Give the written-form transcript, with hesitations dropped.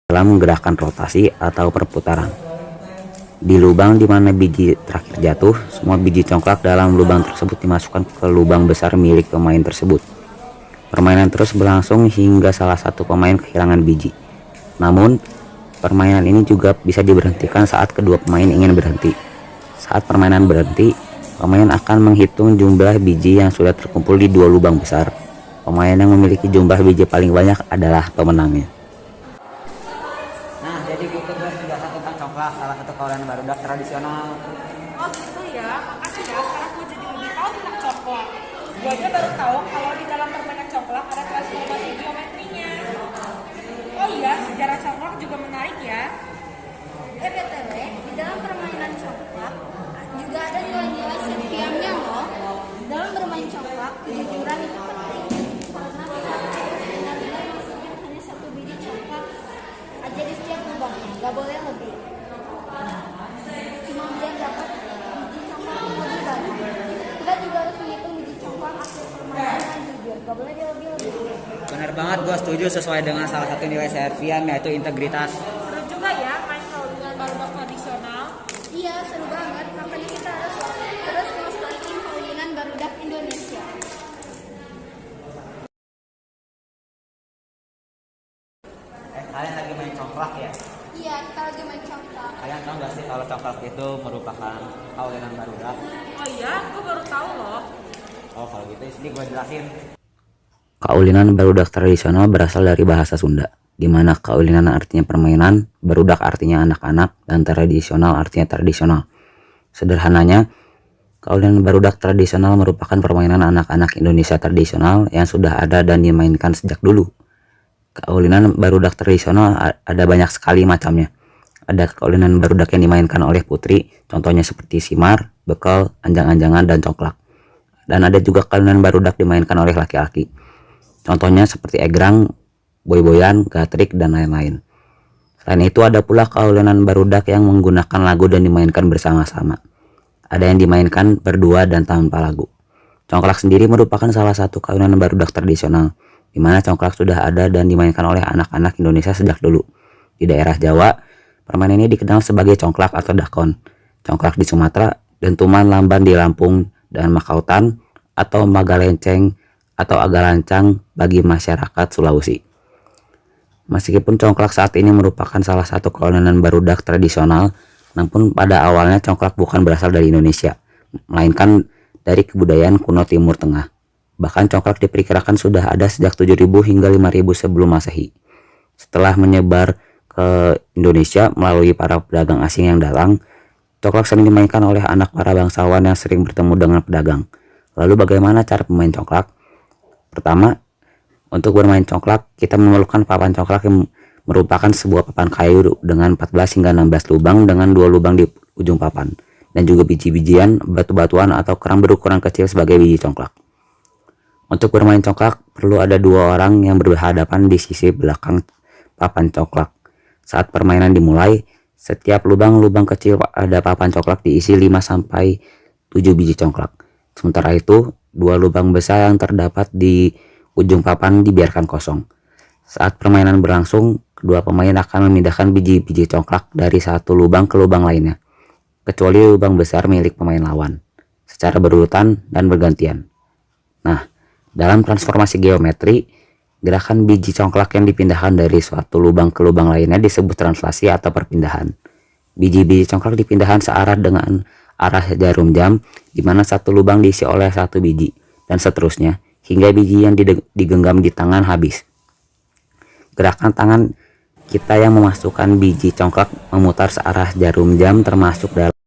dalam gerakan rotasi atau perputaran. Di lubang di mana biji terakhir jatuh, semua biji congklak dalam lubang tersebut dimasukkan ke lubang besar milik pemain tersebut. Permainan terus berlangsung hingga salah satu pemain kehilangan biji. Namun, permainan ini juga bisa diberhentikan saat kedua pemain ingin berhenti. Saat permainan berhenti, pemain akan menghitung jumlah biji yang sudah terkumpul di dua lubang besar. Pemain yang memiliki jumlah biji paling banyak adalah pemenangnya. Nah, jadi gitu guys penjelasan tentang congklak, salah satu kawanan barudak tradisional. Oh gitu ya, makasih ya. Sekarang gue jadi lebih tahu tentang congklak. Gue aja baru tahu kalau di dalam permainan congklak ada transformasi geometrinya. Oh iya, sejarah congklak juga menarik ya. BTW, di dalam permainan congklak juga ada nilai-nilai Serviamnya loh. Dalam bermain congklak, kejujuran itu penting. Karena kita harus benar-benar masukkan hanya satu biji congklak aja di setiap lubangnya, gak boleh lebih. Cuma biar dapat biji congklak yang lebih banyak. Kita juga harus menghitung biji congklak akhir permainan dengan jujur, gak boleh dilebih-lebih. Benar banget, gue setuju sesuai dengan salah satu nilai Serviam yaitu integritas. Seru juga ya main dengan barudak tradisional. Iya, seru banget. Makanya kita harus terus melestarikan kaulinan barudak Indonesia. Kalian lagi main congklak ya? Iya, kita lagi main congklak. Kalian tahu nggak sih kalau congklak itu merupakan kawanan barudak? Oh iya, gue baru tahu loh. Oh, kalau gitu sini gue jelasin. Kaulinan barudak tradisional berasal dari bahasa Sunda, di mana kaulinan artinya permainan, barudak artinya anak-anak, dan tradisional artinya tradisional. Sederhananya, kaulinan barudak tradisional merupakan permainan anak-anak Indonesia tradisional yang sudah ada dan dimainkan sejak dulu. Kaulinan barudak tradisional ada banyak sekali macamnya. Ada kaulinan barudak yang dimainkan oleh putri, contohnya seperti simar, bekal, anjang-anjangan, dan congklak. Dan ada juga kaulinan barudak dimainkan oleh laki-laki. Contohnya seperti egrang, boy-boyan, gatrik, dan lain-lain. Selain itu ada pula kaulinan barudak yang menggunakan lagu dan dimainkan bersama-sama. Ada yang dimainkan berdua dan tanpa lagu. Congklak sendiri merupakan salah satu kaulinan barudak tradisional, di mana congklak sudah ada dan dimainkan oleh anak-anak Indonesia sejak dulu. Di daerah Jawa, permainan ini dikenal sebagai congklak atau dakon. Congklak di Sumatera, dentuman lamban di Lampung, dan makautan atau magalenceng atau agalancang bagi masyarakat Sulawesi. Meskipun congklak saat ini merupakan salah satu kaulinan barudak tradisional, namun pada awalnya congklak bukan berasal dari Indonesia, melainkan dari kebudayaan kuno Timur Tengah. Bahkan congklak diperkirakan sudah ada sejak 7000 hingga 5000 sebelum Masehi. Setelah menyebar ke Indonesia melalui para pedagang asing yang datang, congklak sering dimainkan oleh anak para bangsawan yang sering bertemu dengan pedagang. Lalu bagaimana cara bermain congklak? Pertama, untuk bermain congklak, kita memerlukan papan congklak yang merupakan sebuah papan kayu dengan 14 hingga 16 lubang dengan 2 lubang di ujung papan, dan juga biji-bijian, batu-batuan atau kerang berukuran kecil sebagai biji congklak. Untuk bermain congklak, perlu ada 2 orang yang berhadapan di sisi belakang papan congklak. Saat permainan dimulai, setiap lubang-lubang kecil pada papan congklak diisi 5-7 biji congklak. Sementara itu, 2 lubang besar yang terdapat di ujung papan dibiarkan kosong. Saat permainan berlangsung, kedua pemain akan memindahkan biji-biji congklak dari satu lubang ke lubang lainnya, kecuali lubang besar milik pemain lawan, secara berurutan dan bergantian. Nah, dalam transformasi geometri, gerakan biji congklak yang dipindahkan dari suatu lubang ke lubang lainnya disebut translasi atau perpindahan. Biji-biji congklak dipindahkan searah dengan arah jarum jam, di mana satu lubang diisi oleh satu biji, dan seterusnya, hingga biji yang digenggam di tangan habis. Gerakan tangan kita yang memasukkan biji congklak memutar searah jarum jam termasuk dalam